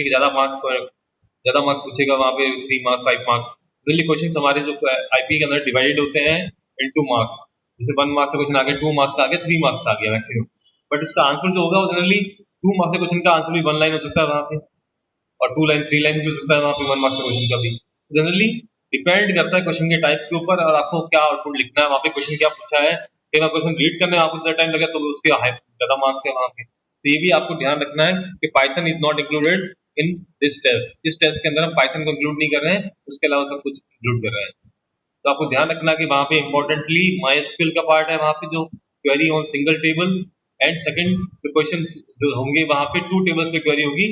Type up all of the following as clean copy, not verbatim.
ज्यादा मार्क्स पूछेगा वहाँ पे 3 मार्क्स 5 मार्क्स। जनरली क्वेश्चन हमारे जो आईपी के अंदर डिवाइडेड होते हैं इनटू मार्क्स। जैसे 1 मार्क्स का क्वेश्चन आ गया, 2 मार्क्स का आ गया, 3 मार्क्स का आ गया मैक्सिमम। बट इसका आंसर जो होगा वो जनरली 2 मार्क्स के क्वेश्चन का आंसर भी 1 लाइन हो सकता है वहाँ पे, और 2 लाइन 3 लाइन भी हो सकता है वहाँ पे 1 मार्क्स के क्वेश्चन का भी। जनरली डिपेंड करता है क्वेश्चन के टाइप के ऊपर और आपको क्या आउटपुट लिखना है वहाँ पे, क्वेश्चन क्या पूछा है। कई बार क्वेश्चन रीड करने में आपको ज्यादा टाइम लगे तो उसके ज्यादा मार्क्स है वहाँ पे। तो ये भी आपको ध्यान रखना है कि Python is not included in this test. इस टेस्ट के अंदर हम पाइथन को इंक्लूड नहीं कर रहे हैं, उसके अलावा सब कुछ इंक्लूड कर रहे हैं। तो आपको ध्यान रखना कि वहाँ पे इंपॉर्टेंटली माइस्क्यूएल का पार्ट है वहाँ पे, जो query on single table and second question जो होंगे वहाँ पे 2 टेबल्स पे क्वेरी होगी।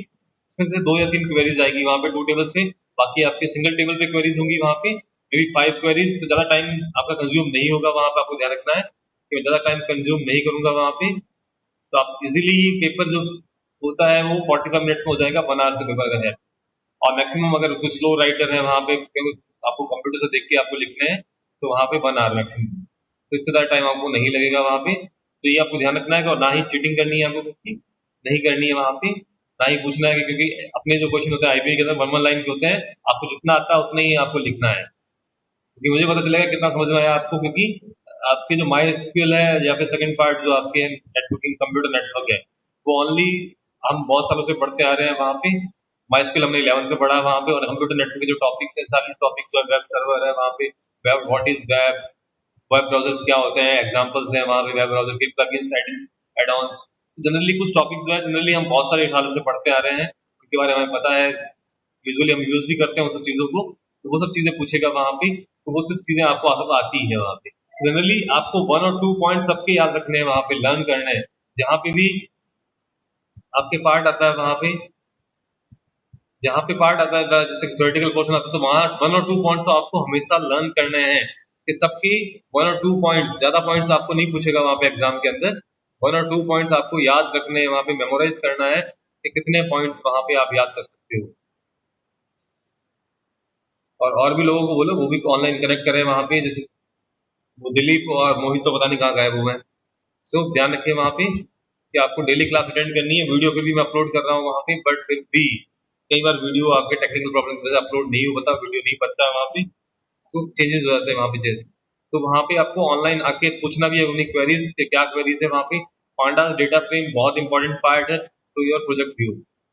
इसमें से 2 या 3 क्वेरीज आएगी वहाँ पे 2 टेबल्स पे, बाकी आपके सिंगल टेबल पे क्वेरीज होंगी वहाँ पे मे बी 5 क्वेरीज। तो ज्यादा टाइम आपका कंज्यूम नहीं होगा वहाँ पे, आपको ध्यान रखना है कि मैं ज्यादा टाइम कंज्यूम नहीं करूंगा वहाँ पे। तो आप इजीली पेपर जो होता है वो 45 मिनट्स में हो जाएगा, 1 आवर का पेपर अगर है। और मैक्सिमम अगर कुछ स्लो राइटर है वहाँ पे, क्योंकि आपको कंप्यूटर से देख के आपको लिखने हैं, तो वहाँ पे 1 आवर मैक्सिमम। तो इससे ज़्यादा टाइम आपको नहीं लगेगा वहाँ पे। तो ये आपको ध्यान रखना है, और ना ही चीटिंग करनी है आपको, नहीं करनी है वहाँ पे। ना ही पूछना है कि, क्योंकि अपने जो क्वेश्चन होते हैं आईबीए के अंदर 1 1 लाइन के होते हैं, आपको जितना आता है उतना ही आपको लिखना है। क्योंकि मुझे पता चलेगा कितना समझ में आया आपको, क्योंकि आपके जो माई एसक्यूएल है या फिर सेकंड पार्ट जो आपके नेटवर्किंग कंप्यूटर नेटवर्क है, वो ओनली हम बहुत सालों से पढ़ते आ रहे हैं वहाँ पे। माई एसक्यूएल हमने 11th में पढ़ा वहाँ पे, और कंप्यूटर नेटवर्क के जो टॉपिक्स हैं सारे टॉपिक्स जो वेब सर्वर है वहाँ पे, web what is web, web browsers क्या होते हैं, एग्जांपल्स हैं वहाँ पे वेब ब्राउजर के, प्लगइन्स एड ऑन्स। जनरली कुछ टॉपिक्स जो है जनरली हम बहुत सारे सालों से पढ़ते आ रहे हैं, उनके बारे में हमें पता है, यूजुअली हम यूज भी करते हैं उन सब चीजों को। तो वो सब चीजें पूछेगा वहाँ पे, तो वो सब चीजें आपको आती है वहाँ पे। जनरली आपको 1 और 2 पॉइंट सबके याद रखने हैं वहाँ पे, लर्न करने हैं। जहाँ पे भी आपके पार्ट आता है वहाँ पे, जहाँ पे पार्ट आता है जैसे थ्योरेटिकल पोर्शन आता है, तो वहाँ 1 और 2 पॉइंट्स तो आपको हमेशा लर्न करने हैं। कि सबकी 1 और 2 पॉइंट्स, ज्यादा पॉइंट्स आपको नहीं पूछेगा वहाँ पे एग्जाम के अंदर। 1 और 2 पॉइंट्स आपको याद रखने हैं वहाँ पे, मेमोराइज करना है कि कितने पॉइंट्स वहाँ पे आप याद कर सकते हो। और भी लोगों को बोलो वो भी ऑनलाइन कनेक्ट करें वहाँ पे, जैसे वो दिलीप और मोहित तो पता नहीं कहाँ गायब हुए हैं। सो ध्यान रखिए वहाँ पे कि आपको डेली क्लास अटेंड करनी है। वीडियो पे भी मैं अपलोड कर रहा हूँ वहाँ पे, बट फिर भी कई बार वीडियो आपके टेक्निकल प्रॉब्लम की वजह से अपलोड नहीं हो पाता, वीडियो नहीं बनता है वहाँ पे, तो चेंजेस हो जाते हैं वहाँ पे चेंज। तो वहाँ पे आपको ऑनलाइन आके पूछना भी है अपनी क्वेरीज के, क्या क्वेरीज है वहाँ पे। पांडास डेटा फ्रेम बहुत इंपॉर्टेंट पार्ट है टू योर प्रोजेक्ट व्यू।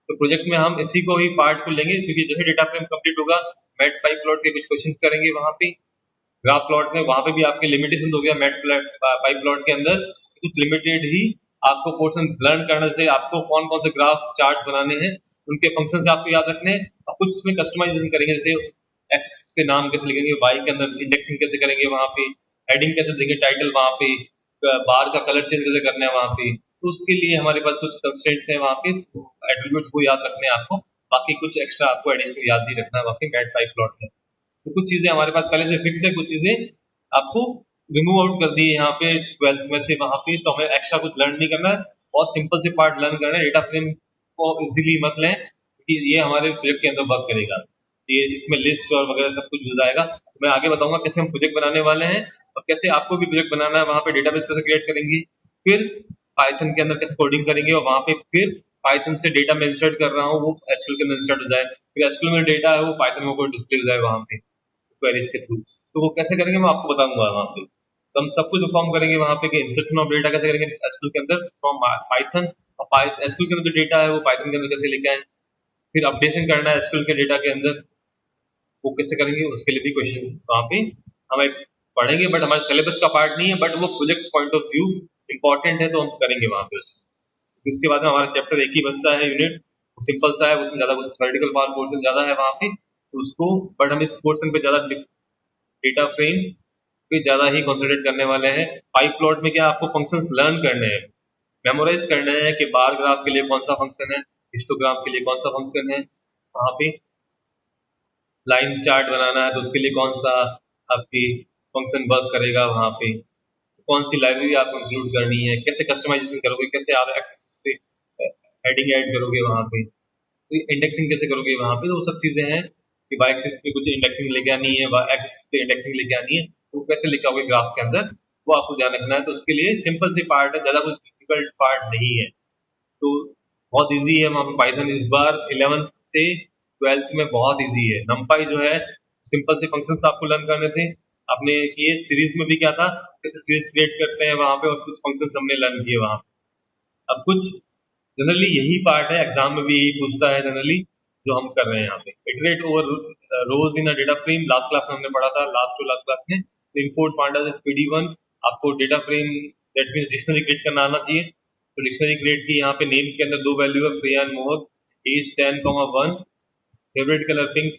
तो प्रोजेक्ट में हम इसी को ही पार्ट को लेंगे, क्योंकि जैसे डेटा फ्रेम कंप्लीट होगा, मैट पाई प्लॉट के कुछ क्वेश्चन करेंगे वहाँ पे। ग्राफ प्लॉट में वहाँ पे भी आपके लिमिटेशन हो गया, मैट पाई प्लॉट के अंदर कुछ लिमिटेड ही आपको पोर्शन लर्न करने से, आपको कौन कौन से ग्राफ चार्ट्स बनाने हैं, उनके फंक्शन से आपको याद रखने हैं। और कुछ उसमें कस्टमाइजेशन करेंगे, जैसे एक्स के नाम कैसे लिखेंगे, वाई के अंदर इंडेक्सिंग कैसे करेंगे वहाँ पे, हेडिंग कैसे देंगे, टाइटल वहाँ पे, बार का कलर चेंज कैसे करना है वहाँ पे। तो उसके लिए हमारे पास कुछ कंस्ट्रेंट्स हैं वहाँ पे, एट्रीब्यूट्स को याद रखने हैं आपको। बाकी कुछ एक्स्ट्रा आपको एडिशनल याद नहीं रखना है वहाँ पे मैट पाई प्लॉट में। तो कुछ चीजें हमारे पास पहले से फिक्स है, कुछ चीजें आपको रिमूव आउट कर दी है यहाँ पे 12th में से वहाँ पे। तो हमें एक्स्ट्रा कुछ लर्न नहीं करना है, बहुत सिंपल से पार्ट लर्न करना है। डेटा फ्रेम को इजीली मत लें, क्योंकि ये हमारे प्रोजेक्ट के अंदर वर्क करेगा। ये इसमें लिस्ट और वगैरह सब कुछ मिल जाएगा। मैं आगे बताऊंगा कैसे हम प्रोजेक्ट बनाने वाले हैं, और कैसे आपको भी प्रोजेक्ट बनाना है। वहाँ पे डेटाबेस कैसे क्रिएट करेंगे, फिर पाइथन के अंदर कैसे कोडिंग करेंगे, और वहाँ पे फिर पाइथन से डेटा में इंसर्ट कर रहा हूँ वो एसक्यूएल के अंदर इंसर्ट हो जाए, फिर एसक्यूएल में डेटा है वो पाइथन में कोई डिस्प्ले हो जाए वहाँ पे क्वेरीज के थ्रू। तो वो कैसे करेंगे मैं आपको बताऊंगा वहाँ पे। तो हम सब कुछ परफॉर्म करेंगे वहाँ पे कि इंसर्शन ऑफ डेटा कैसे करेंगे एसक्यूएल के अंदर फ्रॉम पाइथन, और एसक्यूएल के अंदर जो डेटा है वो पाइथन के अंदर कैसे लेके आए, फिर अपडेशन करना है एसक्यूएल के डेटा के अंदर, वो कैसे करेंगे उसके लिए भी क्वेश्चंस वहाँ पे हमें पढ़ेंगे। बट हमारे सिलेबस का पार्ट नहीं है, बट वो project point of view important है, तो हम करेंगे वहाँ पे उसके बाद में हमारा चैप्टर एक ही बचता है यूनिट, सिंपल सा है, उसमें ज्यादा कुछ थ्योरेटिकल पार्ट पोर्शन ज्यादा है वहाँ पे, तो उसको बट हम इस पोर्शन पे ज्यादा डेटा फ्रेम पे ज्यादा ही कॉन्सेंट्रेट करने वाले हैं। पाई प्लॉट में क्या आपको फंक्शंस लर्न करने हैं, मेमोराइज करना है कि बार ग्राफ के लिए कौन सा फंक्शन है, हिस्टोग्राम के लिए कौन सा फंक्शन है, वहाँ पे लाइन चार्ट बनाना है तो उसके लिए कौन सा आपकी फंक्शन वर्क करेगा वहाँ पे, कौन सी लाइब्रेरी आपको इंक्लूड करनी है, कैसे कस्टमाइजेशन करोगे, कैसे आप एक्सेस पे हेडिंग ऐड करोगे वहाँ पे, तो इंडेक्सिंग कैसे करोगे वहाँ पे। तो वो सब चीजें हैं कि वाई एक्सिस पे कुछ इंडेक्सिंग लेके आनी है, वाई एक्सिस पे इंडेक्सिंग लेके आनी है, तो कैसे लेके आओगे ग्राफ के अंदर, वो आपको ध्यान रखना है। तो उसके लिए सिंपल सी पार्ट है, ज्यादा कुछ डिफिकल्ट पार्ट नहीं है। तो बहुत इजी है वहाँ पे पाइथन इस बार 11th से 12th में बहुत इजी है। नमपाई जो है सिंपल से फंक्शंस आपको लर्न करने थे, आपने किए। सीरीज में भी क्या था, कैसे सीरीज क्रिएट करते हैं वहाँ पे, और कुछ फंक्शंस हमने लर्न किए वहाँ पे। अब कुछ जनरली यही पार्ट है, एग्जाम में भी यही पूछता है जनरली, जो हम कर रहे हैं यहाँ पे। Iterate over rows in a data frame, last class में हमने पढ़ा था, लास्ट टू लास्ट क्लास में। इंपोर्ट पांडास pd1, आपको data frame that means dictionary create करना आना चाहिए। तो डिक्शनरी क्रिएट की यहाँ पे नेम के अंदर दो वैल्यू है, Priya and Mohan, age 10, 1, favourite colour pink,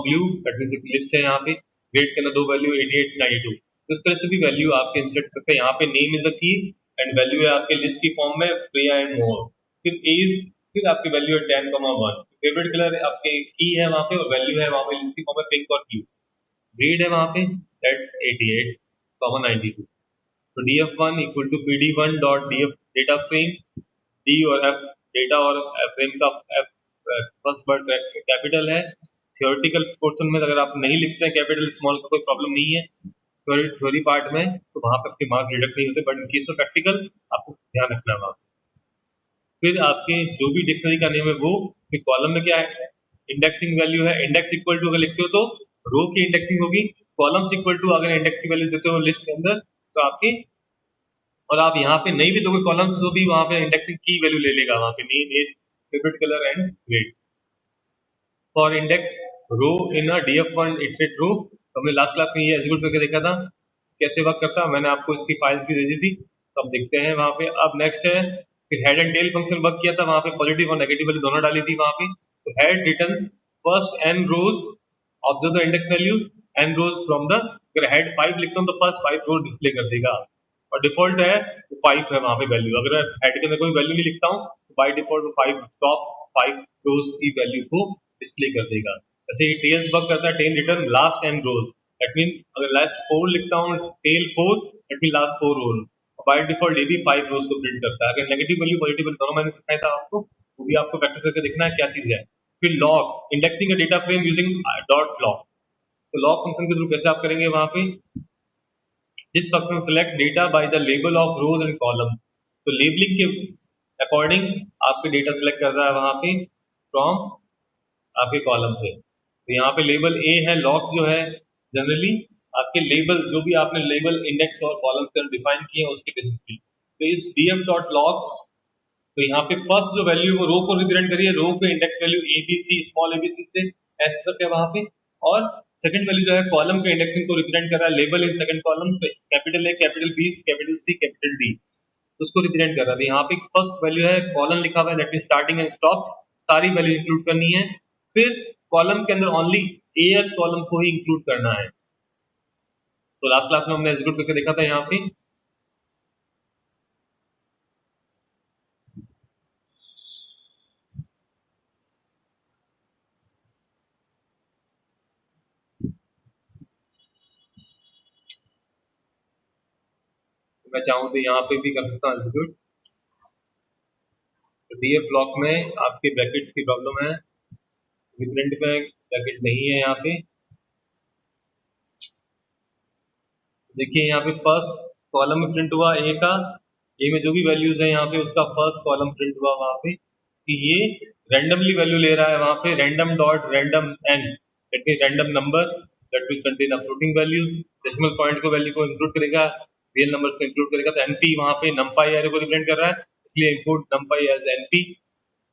blue, that means एक लिस्ट है यहाँ पे। ग्रेड के अंदर दो वैल्यू 88, 92। तो इस तरह से भी वैल्यू आपके इंसर्ट कर सकते हैं। यहाँ पे name is the key and value है आपके लिस्ट की फॉर्म में प्रिया एंड मोहन। फिर एज, फिर आपकी वैल्यू है 10, 1। फेवरेट कलर आपके की है वहाँ पे, और वैल्यू है वहाँ पे लिस्ट की फॉर्म में पिंक और ब्लू। ग्रेड है वहाँ पे दैट 88, 92। तो df1 equal to pd1 dot df data frame, D और एफ डेटा और फ्रेम का एफ फर्स्ट वर्ड कैपिटल है। थियोरेटिकल पोर्शन में अगर आप नहीं लिखते हैं कैपिटल स्मॉल का कोई प्रॉब्लम नहीं है, थ्योरी पार्ट में तो वहां पर आपके मार्क डिडक्ट नहीं होते, but in case of practical आपको ध्यान रखना है वहां। फिर आपके जो भी डिक्शनरी का नेम है वो, फिर कॉलम में क्या है, इंडेक्सिंग वैल्यू है। इंडेक्स इक्वल टू अगर लिखते हो तो रो की इंडेक्सिंग होगी, कॉलम्स इक्वल टू अगर इंडेक्स की वैल्यू देते हो लिस्ट के अंदर तो आपकी, और आप यहाँ पे नहीं भी दोगे कॉलम्स तो भी वहां पे इंडेक्सिंग की वैल्यू ले लेगा वहां पे, name, age, favourite colour and grade. For index row in a df1 iterate row, हमने लास्ट क्लास में ये एग्जीक्यूट करके देखा था कैसे वर्क करता है, मैंने आपको इसकी फाइल्स भी दे दी थी, तो अब देखते हैं वहां पे। अब नेक्स्ट है, फिर head and tail function work किया था वहां पे, पॉजिटिव और नेगेटिव वैल्यू दोनों डाली थी वहां पे। तो head returns first n rows, observe the index value n rows from the, अगर हेड 5 लिखता हूं तो फर्स्ट 5 रो डिस्प्ले कर देगा, और डिफॉल्ट है तो 5 है वहां पे वैल्यू। अगर हेड के अंदर कोई वैल्यू नहीं लिखता हूं तो बाय डिफॉल्ट वो 5 टॉप 5 रोज की वैल्यू को डिस्प्ले कर देगा। ऐसे ही टेल्स वर्क करता है, tail return last N rows, that mean अगर लास्ट 4 लिखता हूँ tail 4, that mean last 4 rows. By default ये भी 5 रोज को प्रिंट करता है। अगर नेगेटिव वैल्यू पॉजिटिव वैल्यू दोनों मैंने सिखाया था आपको, वो भी आपको प्रैक्टिस करके देखना है क्या चीज है। फिर लॉग, इंडेक्सिंग अ data frame using dot log. तो लॉग फंक्शन के थ्रू कैसे आप करेंगे वहां पे, this function select data by the label of rose and column. तो लेबलिंग के अकॉर्डिंग आपके डेटा सेलेक्ट कर रहा है वहां पे फ्रॉम आपके कॉलम से। तो यहाँ पे लेबल ए है, लॉग जो है जनरली आपके लेबल जो भी आपने लेबल इंडेक्स और कॉलम्स के डिफाइन किए हैं उसके बेसिस पे। तो इस df डॉट लॉग, तो यहाँ पे फर्स्ट जो वैल्यू है वो रो को रिप्रेजेंट करिए, रो के index value abc small abc से एस तक है वहां पे, और सेकंड वैल्यू जो है कॉलम के इंडेक्सिंग को रिप्रेजेंट कर रहा है, लेबल इन सेकंड कॉलम पे capital A, capital B, capital C, capital D, उसको रिप्रेजेंट कर रहा है। यहाँ पे फर्स्ट वैल्यू है कॉलम लिखा हुआ है, that mean starting and stop, सारी वैल्यू इंक्लूड करनी है। फिर कॉलम के अंदर ओनली एथ कॉलम को ही इंक्लूड करना है। तो लास्ट क्लास में हमने एग्जीक्यूट करके देखा था यहाँ पे। मैं चाहूँ तो यहाँ पे भी कर सकता हूँ एग्जीक्यूट। तो डीएफ ब्लॉक में आपके ब्रैकेट्स की प्रॉब्लम है, प्रिंट में ब्रैकेट नहीं है यहाँ पे। देखिए यहाँ पे फर्स्ट कॉलम में प्रिंट हुआ ए का, ए में जो भी वैल्यूज है यहाँ पे उसका फर्स्ट कॉलम प्रिंट हुआ वहाँ पे, कि ये रैंडमली वैल्यू ले रहा है वहाँ पे, random dot random N, that mean random number that mean contain floating values, decimal point को वैल्यू को इंक्लूड करेगा, रियल नंबर्स को इंक्लूड करेगा। तो एनपी वहाँ पे नंपाई एरे को रिप्रेजेंट कर रहा है, इसलिए include NumPy as NP,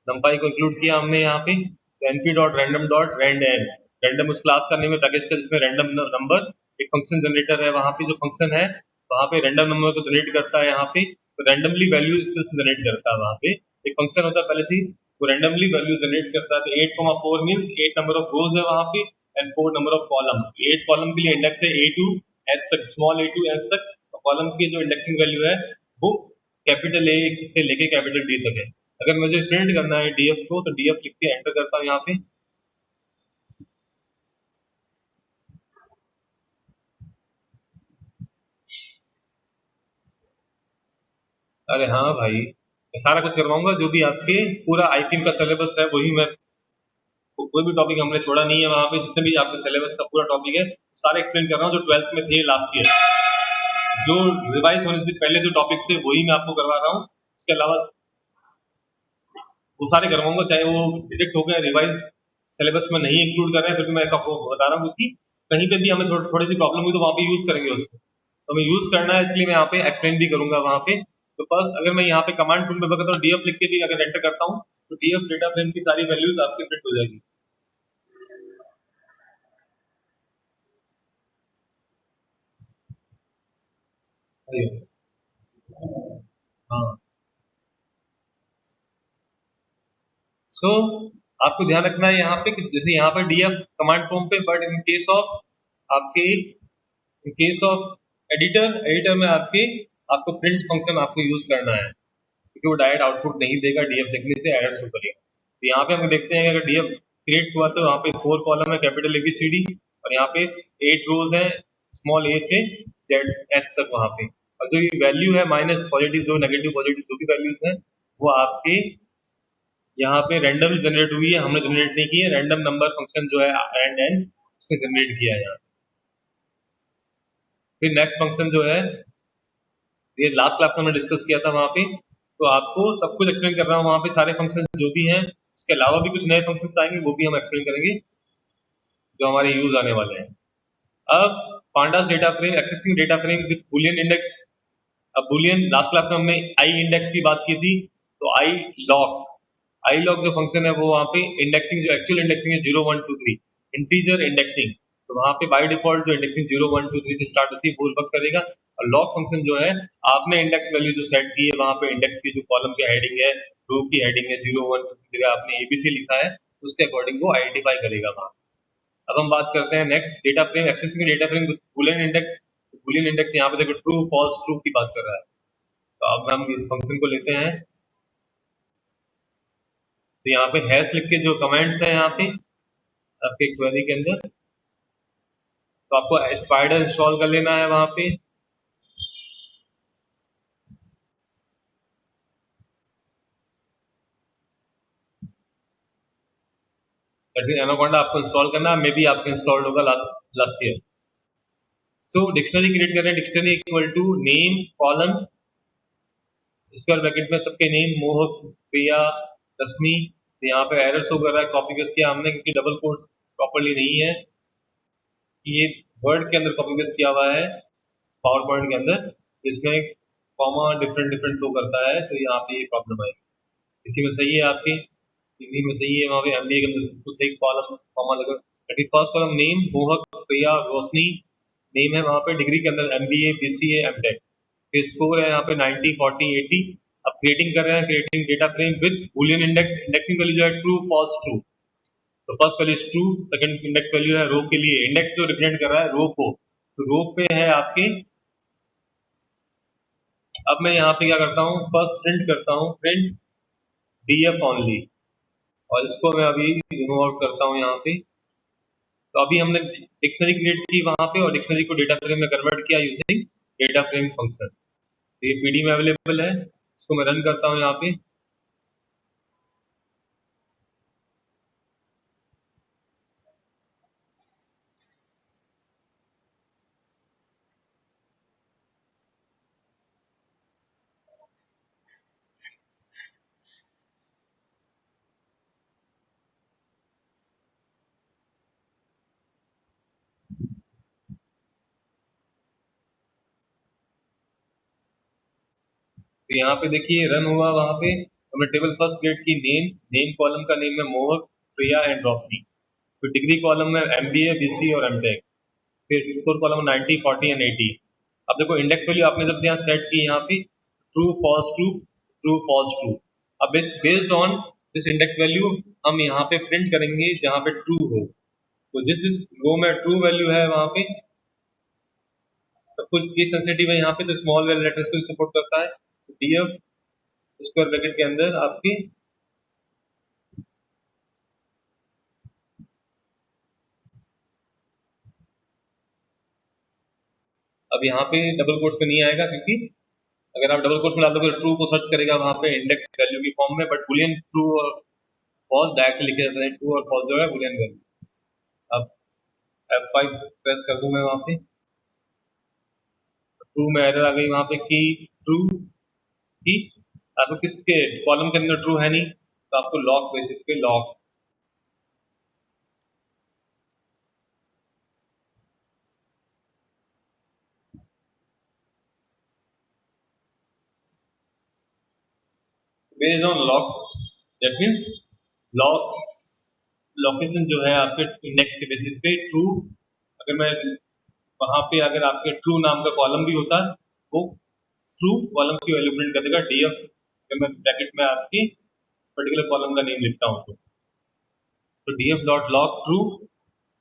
NumPy को इंक्लूड किया हमने यहाँ पे। तो NP dot random dot rand N, random उस क्लास का नेम है पैकेज का जिसमें रैंडम नंबर एक फंक्शन जनरेटर है, वहाँ पे जो फंक्शन है वहाँ पे रैंडम नंबर को जनरेट करता है यहाँ पे। तो रैंडमली वैल्यू इस तरह से जनरेट करता है, वहाँ पे एक फंक्शन होता है पहले से ही, वो रैंडमली वैल्यू जनरेट करता है। तो 8,4 मींस 8 नंबर ऑफ रोज है वहाँ पे and 4 number of column. 8 column के लिए इंडेक्स है ए टू एस तक, स्मॉल ए टू एस तक, और कॉलम की जो इंडेक्सिंग वैल्यू है वो कैपिटल ए से लेके कैपिटल डी तक है। अगर मुझे प्रिंट करना है डीएफ को, तो डीएफ लिख के एंटर करता हूँ यहाँ पे। अरे हाँ भाई, मैं सारा कुछ करवाऊंगा, जो भी आपके पूरा आईटीएम का सिलेबस है वही मैं, कोई भी टॉपिक हमने छोड़ा नहीं है वहाँ पे, जितने भी आपके सिलेबस का पूरा टॉपिक है सारे एक्सप्लेन कर रहा हूँ जो 12th में थे लास्ट ईयर, जो रिवाइज होने से पहले जो टॉपिक्स थे वही मैं आपको करवा रहा हूँ। इसके अलावा वो सारे करवाऊंगा, चाहे वो डिटेक्ट हो गए रिवाइज सिलेबस में नहीं इंक्लूड कर रहे हैं, फिर भी मैं आपको बता रहा हूँ क्योंकि कहीं पे भी हमें थोड़ी सी प्रॉब्लम हुई तो वहाँ पे यूज करेंगे उसको, तो हमें यूज करना है, इसलिए मैं यहाँ पे एक्सप्लेन भी करूंगा वहाँ पे। तो फर्स्ट अगर मैं यहाँ पे कमांड टूल में बता डीएफ लिख के भी अगर एंटर करता हूँ तो डीएफ डेटा फ्रेम की सारी वैल्यूज आपकी प्रिंट हो जाएगी। हाँ, सो आपको ध्यान रखना है यहाँ पे कि जैसे यहाँ पे डीएफ कमांड प्रॉम्प्ट पे, बट इन केस ऑफ आपके in case of editor editor में आपके आपको प्रिंट फंक्शन आपको यूज करना है, क्योंकि वो डायरेक्ट आउटपुट नहीं देगा, डीएफ लिखने से एरर शो करेगा। तो यहाँ पे हम देखते हैं कि अगर डीएफ क्रिएट हुआ तो यहाँ पे 4 कॉलम है कैपिटल ABCD, और यहाँ पे 8 रोज है स्मॉल a से ZS तक वहाँ पे, और जो ये वैल्यू है माइनस पॉजिटिव जो नेगेटिव पॉजिटिव जो भी वैल्यूज है वो आपके यहाँ पे रैंडम जनरेट हुई है, हमने जनरेट नहीं की है, रैंडम नंबर फंक्शन जो है एंड एन उसने जनरेट किया है यहाँ। फिर नेक्स्ट फंक्शन जो है ये लास्ट क्लास में हमने डिस्कस किया था वहाँ पे, तो आपको सब कुछ एक्सप्लेन कर रहा हूँ वहाँ पे, सारे फंक्शन जो भी हैं, इसके अलावा भी कुछ नए फंक्शन आएंगे वो भी हम एक्सप्लेन करेंगे जो हमारे यूज आने वाले हैं। अब pandas data frame accessing data frame with Boolean index. अब बुलियन लास्ट क्लास में हमने आई इंडेक्स की बात की थी, तो आई लॉग जो फंक्शन है वो वहाँ पे इंडेक्सिंग जो एक्चुअल इंडेक्सिंग है 0 1 2 3 इंटीजर इंडेक्सिंग, तो वहाँ पे बाय डिफॉल्ट जो इंडेक्सिंग 0 1 2 3 से स्टार्ट होती है वो वर्क करेगा। और लॉग फंक्शन जो है आपने इंडेक्स वैल्यू जो सेट की है वहाँ पे इंडेक्स की जो कॉलम की हेडिंग है, रो की हेडिंग है 0 1 2 3 आपने ABC लिखा है उसके अकॉर्डिंग वो आइडेंटिफाई करेगा वहाँ। अब हम बात करते हैं next data frame accessing data frame with Boolean index. Boolean index यहाँ पे देखो ट्रू फॉल्स ट्रू की बात कर रहा है, तो अब हम इस फंक्शन को लेते हैं, तो यहाँ पे हैश लिख के जो कमेंट्स है यहाँ पे आपके क्वेरी के अंदर, तो आपको स्पाइडर इंस्टॉल कर लेना है वहाँ पे। एनाकोंडा आपको इंस्टॉल करना है, मे बी आपको इंस्टॉल्ड होगा last year. So dictionary create कर रहे हैं, dictionary equal to name colon square bracket में सबके नेम मोहक प्रिया रश्मि। तो यहाँ पे एरर शो कर रहा है, कॉपी पेस्ट किया हमने क्योंकि डबल कोट्स प्रॉपर्ली नहीं है, ये वर्ड के अंदर कॉपी पेस्ट किया हुआ है पावर पॉइंट के अंदर, इसमें कॉमा डिफरेंट डिफरेंट शो करता है, तो यहाँ पे ये प्रॉब्लम आएगी। इसी में सही है आपकी, हिंदी में सही है, वहाँ पे MBA के अंदर तो सही कॉलम्स कॉमा लगा। फर्स्ट कॉलम नेम मोहक प्रिया रोशनी, नेम है वहाँ पे, डिग्री के अंदर MBA BCA MTech, फिर स्कोर है यहाँ पे 90 40 80। अब क्रिएटिंग कर रहे हैं, creating data frame with Boolean index, indexing value जो है ट्रू फॉल्स ट्रू, तो first value is true, second index value है रो के लिए, इंडेक्स जो रिप्रेजेंट कर रहा है रो को, तो रो पे है आपके। अब मैं यहाँ पे क्या करता हूँ, फर्स्ट प्रिंट करता हूँ, प्रिंट DF ओनली, और इसको मैं अभी रिमूव आउट करता हूँ यहाँ पे। तो अभी हमने डिक्शनरी क्रिएट की वहां पे और डिक्शनरी को डेटा फ्रेम में कन्वर्ट किया यूजिंग डेटा फ्रेम फंक्शन, तो ये PD में अवेलेबल है, इसको मैं रन करता हूँ यहाँ पे। तो यहाँ पे देखिए रन हुआ, वहां पे हमने टेबल फर्स्ट क्रिएट की, नेम कॉलम का नेम है मोहक प्रिया एंड रोशनी, फिर डिग्री कॉलम में MBA BC और MTech, फिर स्कोर कॉलम 90 40 एंड 80। अब देखो इंडेक्स वैल्यू आपने जब से यहाँ सेट की यहाँ पे true false true true false true, अब based on this index value हम यहाँ पे प्रिंट करेंगे जहाँ पे ट्रू हो, तो जिस रो में ट्रू वैल्यू है वहां पे सब कुछ की सेंसिटिव है, यहाँ पे तो स्मॉल लेटर्स को सपोर्ट करता है, DF स्क्वायर ब्रैकेट के अंदर आपकी अब यहाँ पे डबल कोट्स पे नहीं आएगा, क्योंकि अगर आप डबल कोट्स में डाल दोगे तो ट्रू को सर्च करेगा वहां पे इंडेक्स वैल्यू की फॉर्म में, बट बुलियन ट्रू और फॉल्स डायरेक्ट लिखे जाते हैं, ट्रू और फॉल्स जो है बुलियन वैल्यू। अब F5 प्रेस कर दूं मैं वहां पे, ट्रू में एरर आ गई वहां पे कि ट्रू की आपको किसके कॉलम के अंदर ट्रू है नहीं, तो आपको लॉक बेसिस पे lock based on locks, that means locks location जो है आपके इंडेक्स के बेसिस पे ट्रू, अगर मैं वहां पे अगर आपके ट्रू नाम का कॉलम भी होता वो ट्रू कॉलम की वैल्यू प्रिंट कर देगा डीएफ, अगर मैं ब्रैकेट में आपकी पर्टिकुलर कॉलम का नेम लिखता हूँ तो डीएफ डॉट लॉग ट्रू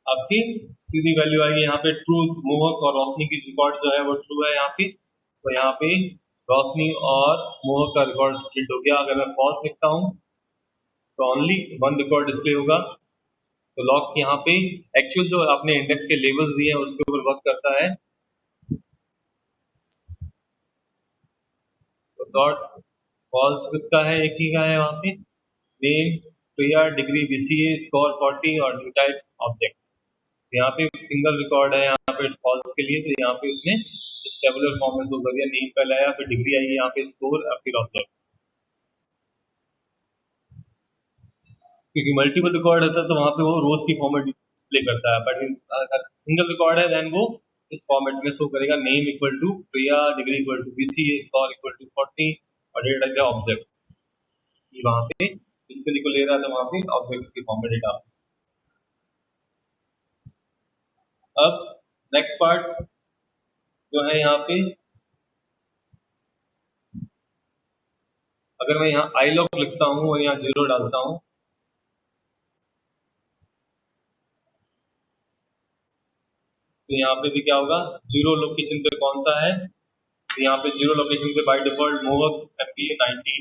आपकी सीधी वैल्यू आएगी यहाँ पे ट्रू, मोहक और रोशनी की रिकॉर्ड जो है वो ट्रू है यहाँ पे, तो यहाँ पे रोशनी और मोहक का रिकॉर्ड प्रिंट हो गया। अगर मैं फॉल्स लिखता हूँ तो ओनली वन रिकॉर्ड डिस्प्ले होगा। तो लॉग यहाँ पे एक्चुअल जो आपने इंडेक्स के लेवल्स दिए हैं उसके ऊपर वर्क करता है। तो डॉट फॉल्स किसका है, एक ही का है वहाँ पे, नेम प्रिया डिग्री बीसीए स्कोर 40 और न्यू टाइप ऑब्जेक्ट। यहाँ पे सिंगल रिकॉर्ड है यहाँ पे फॉल्स के लिए, तो यहाँ पे उसने टेबुलर फॉर्म में शो कर दिया, नेम पहले आया फिर डिग्री आई, यहाँ पे स्कोर फिर ऑब्जेक्ट। क्योंकि मल्टीपल रिकॉर्ड होता है तो वहाँ पे वो रोज की फॉर्मेट डिस्प्ले करता है, बट अगर सिंगल रिकॉर्ड है देन वो इस फॉर्मेट में शो करेगा, name equal to Priya, degree equal to BCA, score equal to 40 और डेटा का ऑब्जेक्ट। वहाँ पे डिक्शनरी को ले रहा था, वहाँ पे ऑब्जेक्ट्स की फॉर्म में डेटा। अब नेक्स्ट पार्ट जो है यहाँ पे, अगर मैं यहाँ आई लॉग लिखता हूँ और यहाँ 0 डालता हूँ तो यहाँ पे भी क्या होगा, 0 लोकेशन पे कौन सा है, तो यहाँ पे 0 लोकेशन पे बाय डिफॉल्ट मोहक एमबीए 90,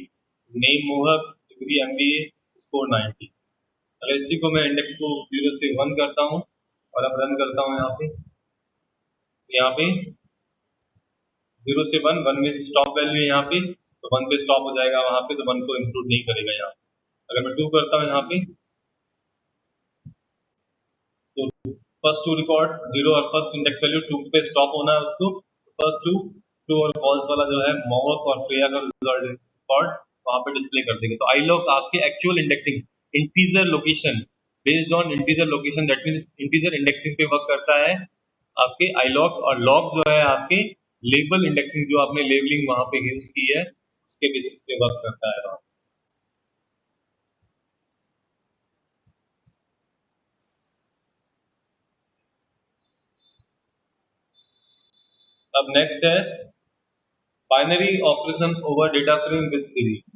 नेम मोहक, डिग्री एमबीए, स्कोर 90। अगर इसी को मैं इंडेक्स को 0 से 1 करता हूँ और अब रन करता हूँ यहाँ पे 0 से 1, 1 में स्टॉप वैल्यू है यहाँ पे, तो 1 पे स्टॉप हो जाएगा वहां पे, तो 1 को इंक्लूड नहीं करेगा यहाँ। अगर मैं 2 करता हूँ यहाँ पे तो फर्स्ट 2 रिकॉर्ड्स 0 और फर्स्ट इंडेक्स वैल्यू 2 पे स्टॉप होना है उसको, फर्स्ट 2 ट्रू और फॉल्स वाला जो है मोहक और फ्रेया का रिकॉर्ड वहां पे डिस्प्ले कर देगा। तो आई लॉग आपके actual indexing integer location based on integer location, that means integer indexing पे वर्क करता है आपके आई लॉग, और लॉग जो है आपके लेबल इंडेक्सिंग जो आपने लेबलिंग वहां पे यूज की है उसके बेसिस पे वर्क करता है। अब नेक्स्ट है binary operation over data frame with series.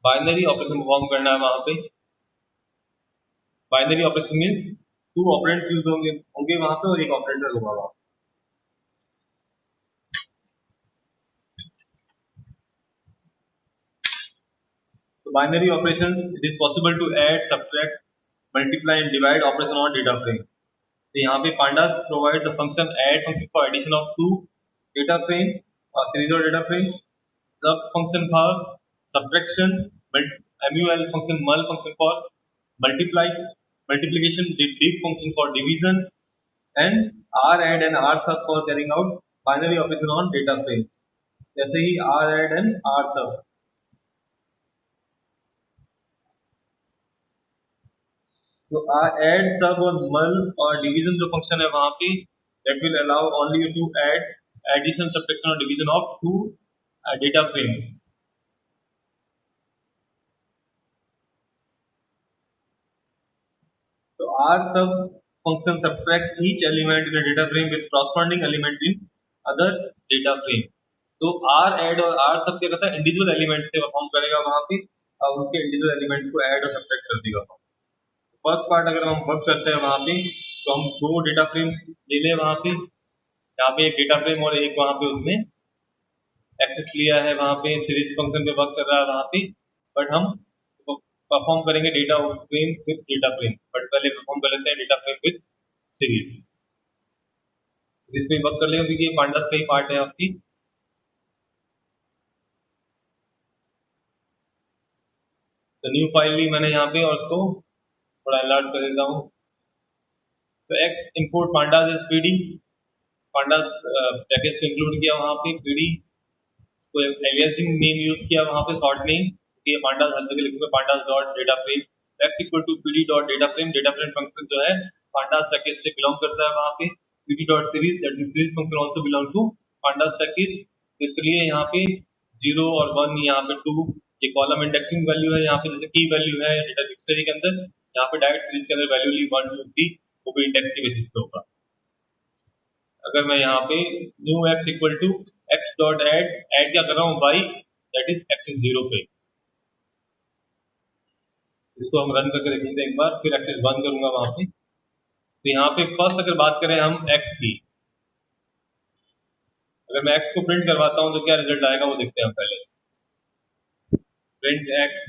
Binary operation perform करना है वहां पे। Binary operation means 2 operands use होंगे वहां पे और एक ऑपरेटर होगा वहां। तो binary operations it is possible to add, subtract, multiply and divide operation on data frame. तो यहाँ पे pandas provide the function add function for addition of 2 data frame or series of data frame, sub function for subtraction, mul function mul function for multiply multiplication, div function for division, and r add and r sub for carrying out binary operation on data frames। जैसे ही r add and r sub, तो add सब और मल और division जो function है वहां पे that will allow only you to add addition, subtraction और डिवीजन ऑफ 2 डेटा फ्रेम्स। तो R sub function subtracts each element in data frame with corresponding element in other data frame. तो R add और R sub क्या करता है, individual elements से perform करेगा वहां पे और उनके इंडिविजुअल एलिमेंट्स को ऐड और सब्ट्रैक्ट कर देगा। फर्स्ट पार्ट अगर हम वर्क करते हैं वहां पे तो हम 2 डेटा फ्रेम्स ले लें वहां पे, यहाँ पे एक डेटा फ्रेम और एक वहां पे उसने एक्सेस लिया है, वहां पे सीरीज फंक्शन पे वर्क कर रहा है वहां पे, बट हम परफॉर्म करेंगे data frame with data frame, but पहले परफॉर्म कर लेते हैं data frame with series. Series पे वर्क कर लेंगे क्योंकि ये पांडास का ही पार्ट है आपकी। तो न्यू फाइल ली मैंने यहाँ पे और उसको थोड़ा एनलार्ज कर देता हूँ। तो x import pandas as PD, pandas package को इंक्लूड किया वहां पे पीडी, को एलियासिंग नेम यूज किया वहां पे, शॉर्ट नेम कि पांडास हर जगह लिखूंगा pandas dot data frame x equal to pd dot data frame function जो है पांडास पैकेज से बिलोंग करता है। वहां पे pd dot series that means series function also belong to pandas package. तो इसलिए यहाँ पे 0 और 1, यहाँ पे 2 ये कॉलम इंडेक्सिंग वैल्यू है। यहाँ पे जैसे की वैल्यू है डेटा डिक्शनरी के अंदर, यहाँ पे डायरेक्ट सीरीज के अंदर वैल्यू ली 1 2 3 वो भी इंडेक्स के बेसिस पे होगा। अगर मैं यहाँ पे new x equal to x dot add क्या कर रहा हूँ y that is x is 0 पे, इसको हम रन करके देखेंगे एक बार, फिर एक्सिस 1 करूंगा वहां पे। तो यहाँ पे फर्स्ट अगर बात करें हम x की, अगर मैं x को प्रिंट करवाता हूँ तो क्या रिजल्ट आएगा वो देखते हैं हम पहले। Print x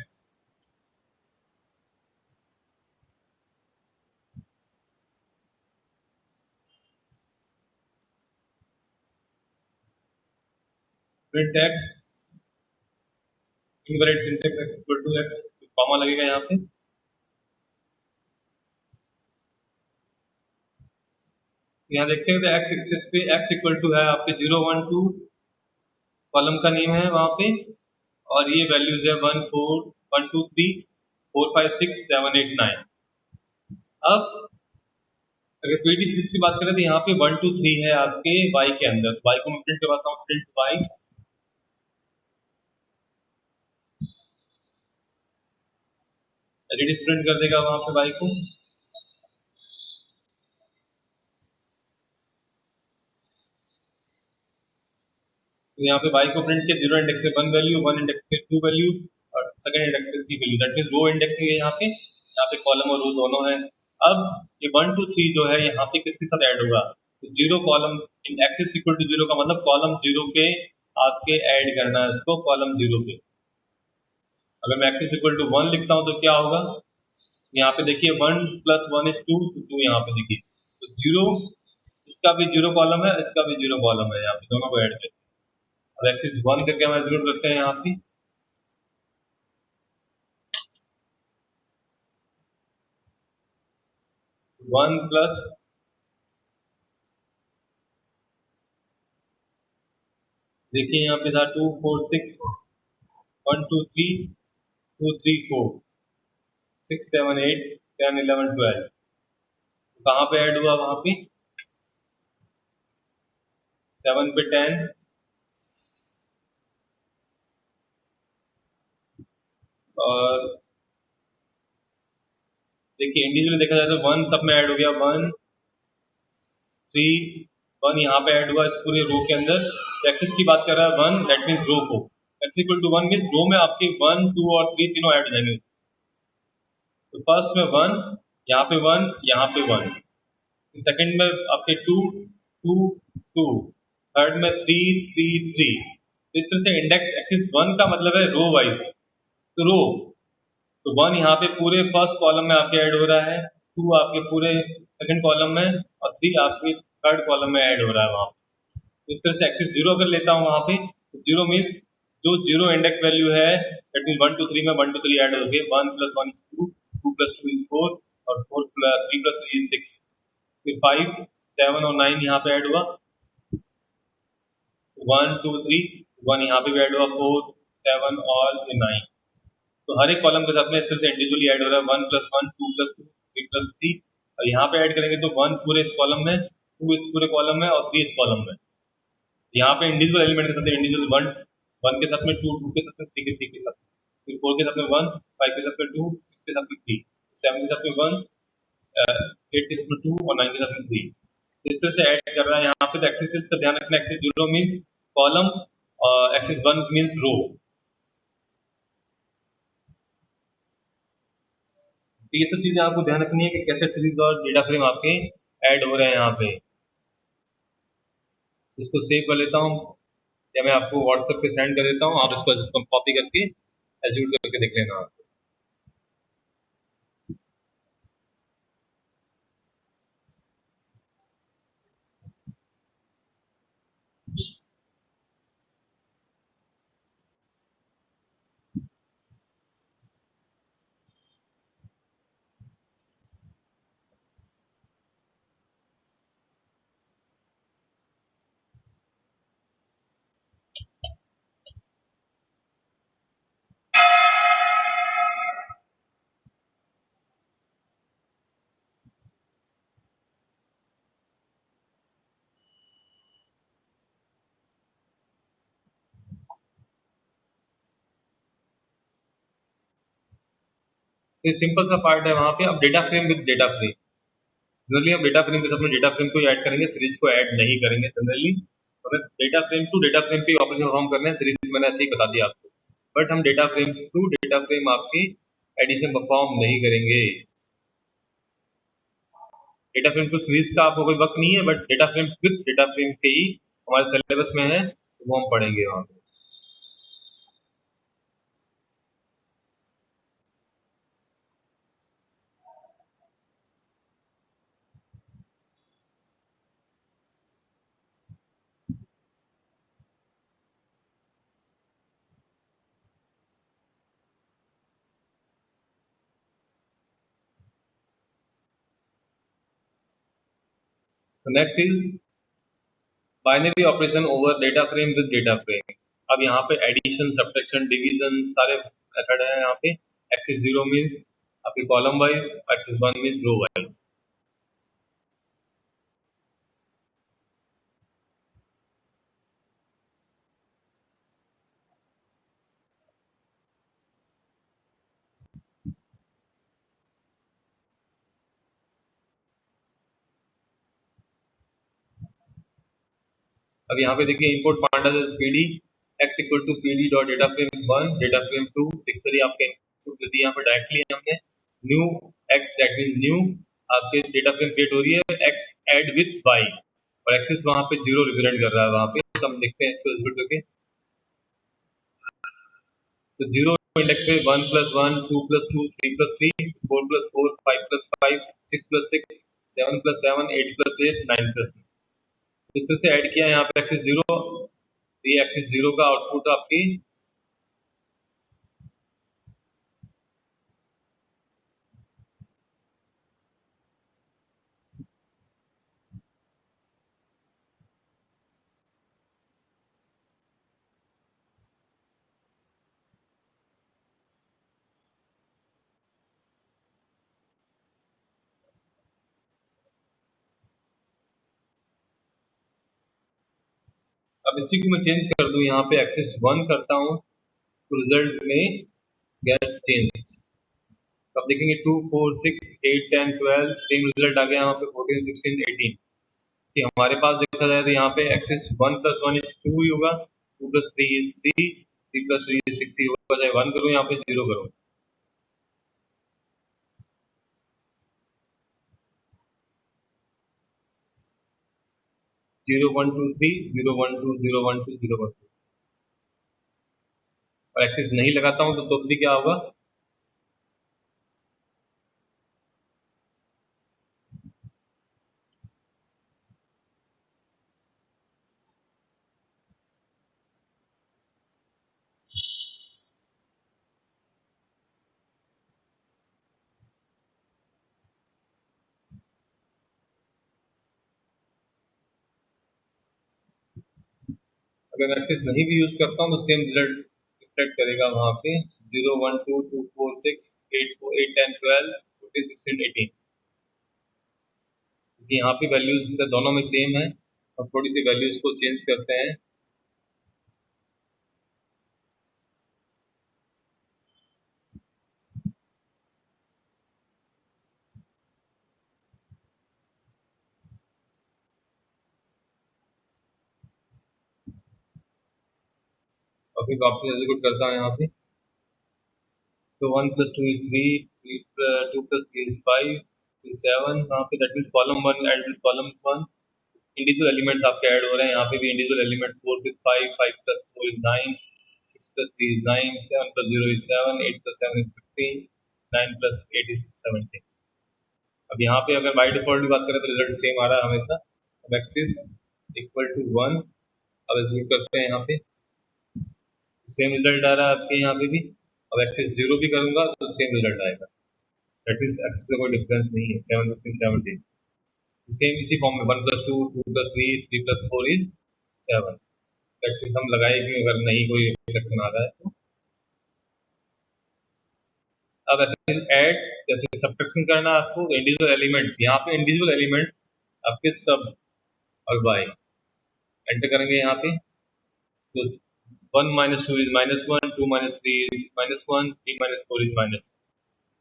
print x invalid syntax x equal to x comma लगेगा यहाँ पे। यहाँ देखते हैं तो x एक्सिस पे x इक्वल टू है आपके 0 1 2 कॉलम का नेम है वहां पे, और ये वैल्यूज है 1 4 1 2 3 4 5 6 7 8 9। अब अगर पीडी सीरीज की बात करें तो यहाँ पे 1 2 3 है आपके y के अंदर, y को मैं प्रिंट करवाता हूँ, प्रिंट y रेडिस प्रिंट कर देगा वहां पे y को। तो यहाँ पे y को प्रिंट किया 0 इंडेक्स पे 1 वैल्यू, 1 इंडेक्स पे 2 वैल्यू और सेकंड इंडेक्स पे 3 value, that means row indexing है यहाँ पे कॉलम और रो दोनों है। अब ये 1 2 3 जो है यहाँ पे किसके साथ ऐड होगा, तो 0 column in axis equal to 0 का मतलब कॉलम 0 पे आपके ऐड करना है इसको, कॉलम 0 पे। अगर मैं एक्सिस इक्वल टू 1 लिखता हूँ तो क्या होगा, यहाँ पे देखिए 1 प्लस 1 इज 2, तो 2 यहाँ पे देखिए तो 0, इसका भी 0 कॉलम है, इसका भी 0 कॉलम है, यहाँ पे दोनों को ऐड करते हैं। अब एक्सिस 1 करके हम एग्जीक्यूट करते हैं यहाँ पे, वन प्लस देखिए यहाँ पे था 2 4 6 1 2 3 2 3 4 6 7 8 10 11 12, कहाँ पे ऐड हुआ, वहां पे 7 पे 10 और देखिए इंडिविजुअली देखा जाए तो 1 सब में ऐड हो गया, 1 3 1 यहाँ पे ऐड हुआ इस पूरे रो के अंदर। एक्सिस की बात कर रहा है 1 दैट मींस रो को, एक्स इक्वल टू 1 मींस रो में आपके 1 2 और 3 तीनों ऐड हो जाएंगे। तो फर्स्ट में 1, यहाँ पे 1, यहाँ पे 1, सेकंड में आपके 2 2 2, थर्ड में 3 3 3। इस तरह से इंडेक्स एक्सिस 1 का मतलब है रो वाइज, तो रो तो 1 यहाँ पे पूरे फर्स्ट कॉलम में आपके ऐड हो रहा है, 2 आपके पूरे सेकंड कॉलम में और 3 आपके थर्ड कॉलम में ऐड हो रहा है वहां पे। तो इस तरह से एक्सिस 0 अगर लेता हूँ वहां पे, तो 0 मीन्स जो 0 इंडेक्स वैल्यू है दैट मींस 1 2 3 में 1 2 3 ऐड हो गए, 1 प्लस 1 इज 2 2 प्लस 2 इज 4 और 4 प्लस 3 प्लस 3 इज 6, फिर 5 7 और 9 यहाँ पे ऐड हुआ, 1 2 3 1 यहाँ पे भी ऐड हुआ, 4 7 और 9। तो हर एक कॉलम के साथ में इस तरह से इंडिविजुअली ऐड हो रहा है, 1 प्लस 1 2 प्लस 2 3 प्लस 3, और यहाँ पे ऐड करेंगे तो 1 पूरे इस कॉलम में, 2 इस पूरे कॉलम में और 3 इस कॉलम में। यहाँ पे इंडिविजुअल एलिमेंट के साथ इंडिविजुअल 1 1 के साथ में 2 2 के साथ में 3 के साथ, फिर 4 के साथ में 1 5 के साथ में 2 6 के साथ में 3 7 के साथ में 1 8 के साथ में 2 और 9 के साथ में 3। इस तरह से ऐड कर रहा है यहाँ पे। तो एक्सिस का ध्यान रखना, एक्सिस 0 मींस कॉलम और एक्सिस 1 मींस रो। तो ये सब चीजें आपको ध्यान रखनी है कि कैसे सीरीज और डेटा फ्रेम आपके ऐड हो रहे हैं यहाँ पे। इसको सेव कर लेता हूँ या मैं आपको व्हाट्सएप पे सेंड कर देता हूँ, आप इसको कॉपी करके एग्जीक्यूट करके देख लेना आप। तो सिंपल सा पार्ट है वहाँ पे। अब data frame with data frame, generally हम डेटा फ्रेम के साथ में डेटा फ्रेम को ऐड करेंगे, सीरीज को ऐड नहीं करेंगे जनरली। हमें data frame to data frame पे ऑपरेशन परफॉर्म करना है, सीरीज मैंने ऐसे ही बता दिया आपको। बट हम data frame to data frame आपकी एडिशन परफॉर्म नहीं करेंगे। डेटा फ्रेम टू सीरीज का आपको कोई वक्त नहीं है, but data frame with data frame के ही हमारे सिलेबस में है, तो वो हम पढ़ेंगे वहाँ पे। Next is binary operation over data frame with data frame. अब यहाँ पे एडिशन, सब्ट्रैक्शन, डिवीजन सारे मेथड है यहाँ पे। एक्सिस 0 मीन्स आपके column wise, axis 1 means row wise. अब यहाँ पे देखिए import pandas PD x equal to PD dot data frame 1 data frame 2, इस तरह आपके इनपुट दे दिए यहाँ पे डायरेक्टली हमने। New x that means new आपके डेटा फ्रेम क्रिएट हो रही है, एक्स ऐड विथ वाई, और एक्सिस वहाँ पे 0 रिप्रेजेंट कर रहा है वहाँ पे। तो हम देखते हैं इसको एग्जीक्यूट करके। तो 0 इंडेक्स पे 1 + 1 2 + 2 3 + 3 4 + 4 5 + 5 6 + 6 7 + 7 8 + 8 9 + 9, इस तरह से ऐड किया यहाँ पे एक्सिस 0। ये एक्सिस 0 का आउटपुट आपकी अब इसी को मैं चेंज कर दूं, यहाँ पे एक्सिस 1 करता हूँ तो रिजल्ट में गेट चेंज। अब देखेंगे 2 4 6 8 10 12 सेम रिजल्ट आ गया यहाँ पे 14 16 18। कि हमारे पास देखा जाए तो यहाँ पे एक्सिस 1 + 1 इज 2 ही होगा, 2 + 3 इज 3, 3 + 3 इज 6 ही होगा, चाहे 1 करूँ यहाँ पे 0 करूँ। जीरो वन टू थ्री 0 1 2 0 1 2 0 1 2, और एक्सिस नहीं लगाता हूँ तो भी क्या होगा। अगर एक्सिस नहीं भी यूज करता हूँ तो सेम रिजल्ट रिफ्लेक्ट करेगा वहाँ पे। 0 1 2 2 4 6 8 4 8 10 12 14 16 18, क्योंकि यहाँ पे वैल्यूज दोनों में सेम है। अब थोड़ी सी वैल्यूज को चेंज करते हैं। और फिर वापस एग्जीक्यूट करता हूँ यहाँ पे। तो 1 + 2 is 3, 2 + 3 is 5 is 7, वहाँ पे that means column 1 add with column 1। Individual elements आपके ऐड हो रहे हैं, यहाँ पे भी individual element 4 with 5 5 + 4 is 9 6 + 3 is 9 7 + 0 is 7 8 + 7 is 15 9 + 8 is 17। अब यहाँ पे अगर बाय डिफॉल्ट की बात करें तो रिजल्ट सेम आ रहा है हमेशा। अब एक्सिस इक्वल टू 1, अब एग्जीक्यूट करते हैं यहाँ पे, सेम रिजल्ट आ रहा है आपके यहाँ पे भी। अब एक्सिस 0 भी करूंगा तो सेम रिजल्ट आएगा, दैट मीन्स एक्सिस का कोई डिफरेंस नहीं है। 7 15 17 सेम इसी फॉर्म में 1 + 2 2 + 3 3 + 4 is 7। एक्सिस हम लगाए क्यों अगर नहीं कोई रिफ्लेक्शन आ रहा है तो। अब ऐसे ऐड, जैसे सब्ट्रैक्शन करना है आपको इंडिविजुअल एलिमेंट, यहाँ पे इंडिविजुअल एलिमेंट आपके सब और बाय एंटर करेंगे यहाँ पे। तो 1 - 2 is -1, 2 - 3 is -1, 3 - 4 is -1।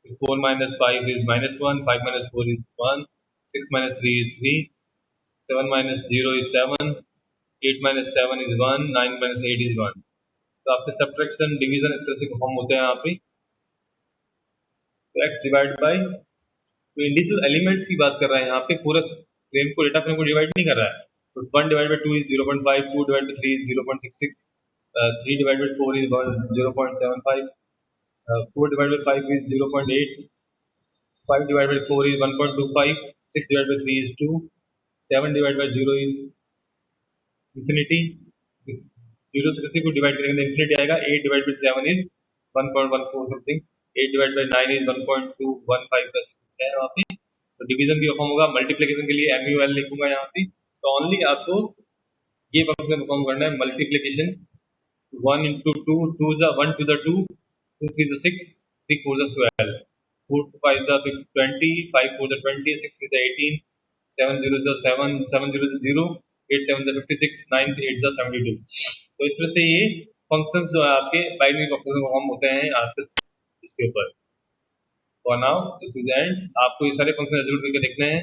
4 minus 5 is -1, 5 minus 4 is 1, 6 minus 3 is 3, 7 minus 0 is 7, 8 minus 7 is 1, 9 minus 8 is 1. तो आपके सब्ट्रैक्शन डिवीजन इस तरह से परफॉर्म होते हैं यहाँ पे। तो x डिवाइड बाय, तो इंडिविजुअल एलिमेंट्स की बात कर रहे हैं यहाँ पे, पूरा फ्रेम को, डेटा फ्रेम को डिवाइड नहीं कर रहा है। तो 1 divide by 2 is 0.5, 2 divide by 3 is 0.66, 3 divide by 4 is 0.75, 4 divided by 5 is 0.8, 5 divided by 4 is 1.25, 6 divided by 3 is 2, 7 divided by 0 is infinity. इस 0 से किसी को डिवाइड करेंगे तो infinity आएगा। 8 divided by 7 is 1.14 something, 8 divided by 9 is 1.215 plus है वहाँ पे। तो डिवीजन भी परफॉर्म होगा। मल्टीप्लिकेशन के लिए MUL लिखूंगा यहाँ पे। तो ओनली आपको ये फंक्शन परफॉर्म करना है, multiplication 1 into 2, 2 is 1 to the 2, 2 3 is 6, 3 4 is 12, 4 5 is 20, 5 4 is 20, 6 is 18, 7 0 is 7, 7 0 is 0, 8 7 is 56, 9 8 is 72। तो इस तरह से ये फंक्शंस जो है आपके बाइनरी फंक्शन परफॉर्म होते हैं आपके इसके ऊपर। और नाउ दिस इज एंड, आपको ये सारे फंक्शन एग्जीक्यूट करके देखने हैं।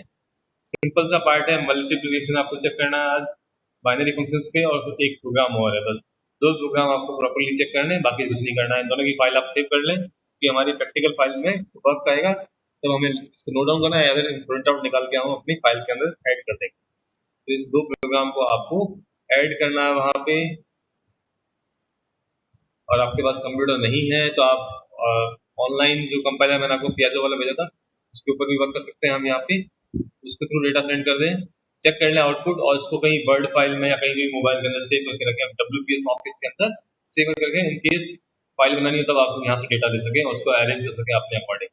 सिंपल सा पार्ट है, मल्टीप्लिकेशन आपको चेक करना है आज बाइनरी फंक्शंस पे, और कुछ एक प्रोग्राम और है, बस 2 प्रोग्राम आपको प्रॉपर्ली चेक करने हैं, बाकी कुछ नहीं करना है। दोनों की फाइल आप सेव कर लें कि हमारी प्रैक्टिकल फाइल में वर्क आएगा, तो हमें इसको नोट डाउन करना है, अगर प्रिंट आउट निकाल के हम अपनी फाइल के अंदर ऐड कर देंगे। तो इस 2 प्रोग्राम को आपको ऐड करना है वहाँ पे। और आपके पास कंप्यूटर नहीं है तो आप ऑनलाइन जो कंपाइलर मैंने आपको पियाजो वाला भेजा था उसके ऊपर भी वर्क कर सकते हैं हम यहाँ पे। उसके थ्रू डेटा सेंड कर दें, चेक कर लें आउटपुट, और इसको कहीं वर्ड फाइल में या कहीं भी मोबाइल के अंदर सेव करके रखें, WPS ऑफिस के अंदर सेव करके, इन केस फाइल बनानी हो तब आप यहाँ से डेटा ले सकें और उसको अरेंज कर सकें अपने अकॉर्डिंग।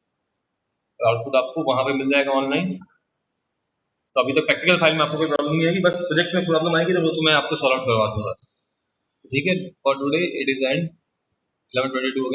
आउटपुट आपको वहाँ पे मिल जाएगा ऑनलाइन। तो अभी तो प्रैक्टिकल फाइल में आपको कोई प्रॉब्लम नहीं आएगी, बस प्रोजेक्ट में प्रॉब्लम आएगी तो वो तो मैं आपको सॉल्व आउट करवा दूंगा। ठीक है, for today it is and 11:22 हो गया।